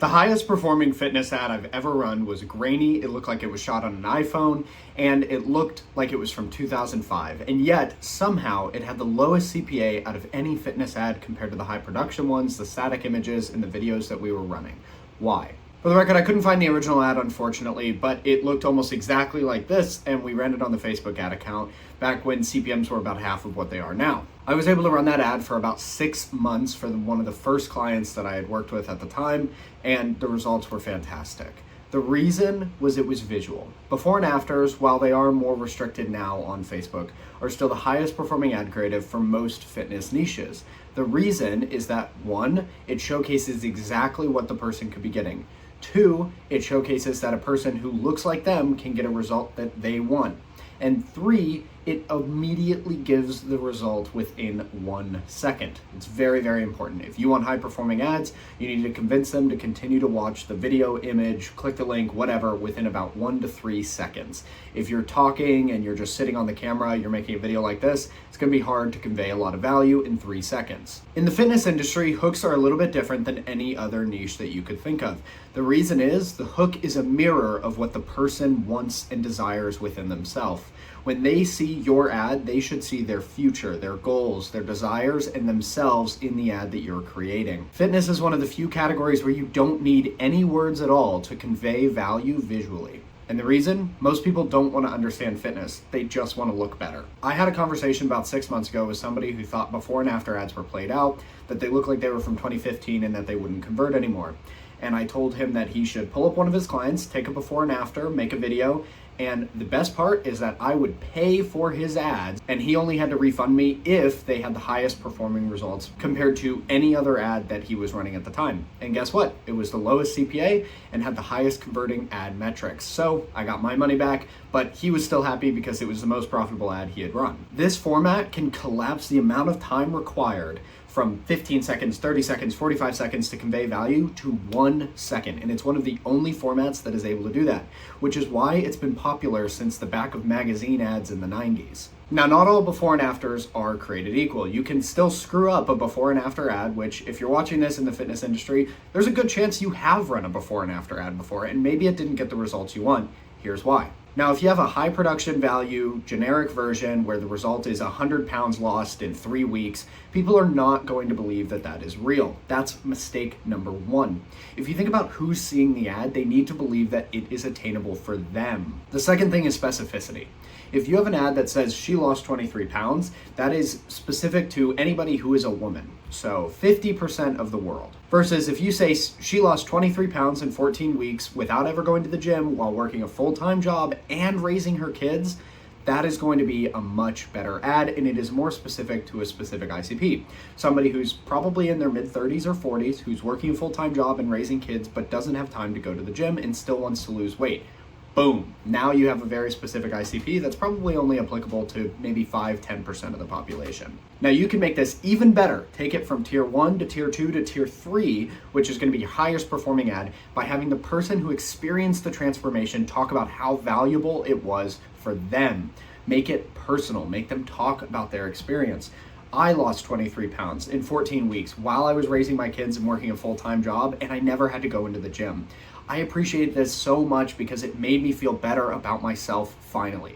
The highest performing fitness ad I've ever run was grainy. It looked like it was shot on an iPhone, and it looked like it was from 2005. And yet, somehow, it had the lowest CPA out of any fitness ad compared to the high production ones, the static images, and the videos that we were running. Why? For the record, I couldn't find the original ad, unfortunately, but it looked almost exactly like this, and we ran it on the Facebook ad account back when CPMs were about half of what they are now. I was able to run that ad for about 6 months for one of the first clients that I had worked with at the time, and the results were fantastic. The reason was it was visual. Before and afters, while they are more restricted now on Facebook, are still the highest performing ad creative for most fitness niches. The reason is that 1, it showcases exactly what the person could be getting. 2, it showcases that a person who looks like them can get a result that they want. And 3, it immediately gives the result within 1 second. It's very, very important. If you want high performing ads, you need to convince them to continue to watch the video, image, click the link, whatever, within about 1 to 3 seconds. If you're talking and you're just sitting on the camera, you're making a video like this, it's gonna be hard to convey a lot of value in 3 seconds. In the fitness industry, hooks are a little bit different than any other niche that you could think of. The reason is the hook is a mirror of what the person wants and desires within themselves. When they see your ad, they should see their future, their goals, their desires, and themselves in the ad that you're creating. Fitness is one of the few categories where you don't need any words at all to convey value visually. And the reason? Most people don't want to understand fitness. They just want to look better. I had a conversation about 6 months ago with somebody who thought before and after ads were played out, that they looked like they were from 2015 and that they wouldn't convert anymore. And I told him that he should pull up one of his clients, take a before and after, make a video, and the best part is that I would pay for his ads and he only had to refund me if they had the highest performing results compared to any other ad that he was running at the time. And guess what? It was the lowest CPA and had the highest converting ad metrics. So I got my money back, but he was still happy because it was the most profitable ad he had run. This format can collapse the amount of time required from 15 seconds, 30 seconds, 45 seconds to convey value to 1 second. And it's one of the only formats that is able to do that, which is why it's been popular since the back of magazine ads in the 90s. Now, not all before and afters are created equal. You can still screw up a before and after ad, which if you're watching this in the fitness industry, there's a good chance you have run a before and after ad before, and maybe it didn't get the results you want. Here's why. Now, if you have a high production value, generic version where the result is 100 pounds lost in 3 weeks, people are not going to believe that that is real. That's mistake number 1. If you think about who's seeing the ad, they need to believe that it is attainable for them. The second thing is specificity. If you have an ad that says she lost 23 pounds, that is specific to anybody who is a woman. So 50% of the world. Versus if you say she lost 23 pounds in 14 weeks without ever going to the gym while working a full-time job and raising her kids, that is going to be a much better ad, and it is more specific to a specific ICP. Somebody who's probably in their mid-30s or 40s, who's working a full-time job and raising kids, but doesn't have time to go to the gym and still wants to lose weight. Boom. Now you have a very specific ICP that's probably only applicable to maybe 5-10% of the population. Now you can make this even better. Take it from tier 1 to tier 2 to tier 3, which is going to be your highest performing ad, by having the person who experienced the transformation talk about how valuable it was for them. Make it personal. Make them talk about their experience. I lost 23 pounds in 14 weeks while I was raising my kids and working a full-time job, and I never had to go into the gym. I appreciate this so much because it made me feel better about myself finally.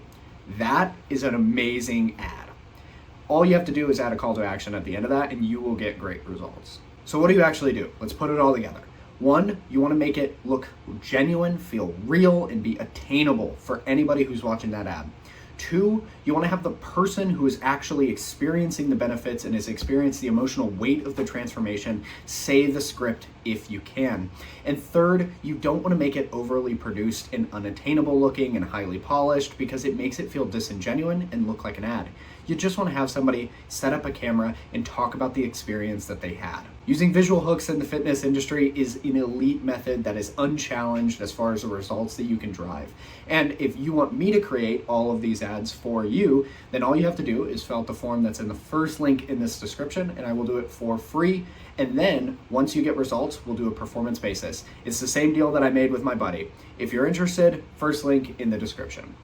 That is an amazing ad. All you have to do is add a call to action at the end of that and you will get great results. So what do you actually do? Let's put it all together. 1, you want to make it look genuine, feel real, and be attainable for anybody who's watching that ad. 2, you want to have the person who is actually experiencing the benefits and has experienced the emotional weight of the transformation say the script if you can. And 3rd, you don't want to make it overly produced and unattainable looking and highly polished because it makes it feel disingenuous and look like an ad. You just want to have somebody set up a camera and talk about the experience that they had. Using visual hooks in the fitness industry is an elite method that is unchallenged as far as the results that you can drive. And if you want me to create all of these ads for you, then all you have to do is fill out the form that's in the first link in this description, and I will do it for free. And then once you get results, we'll do a performance basis. It's the same deal that I made with my buddy. If you're interested, first link in the description.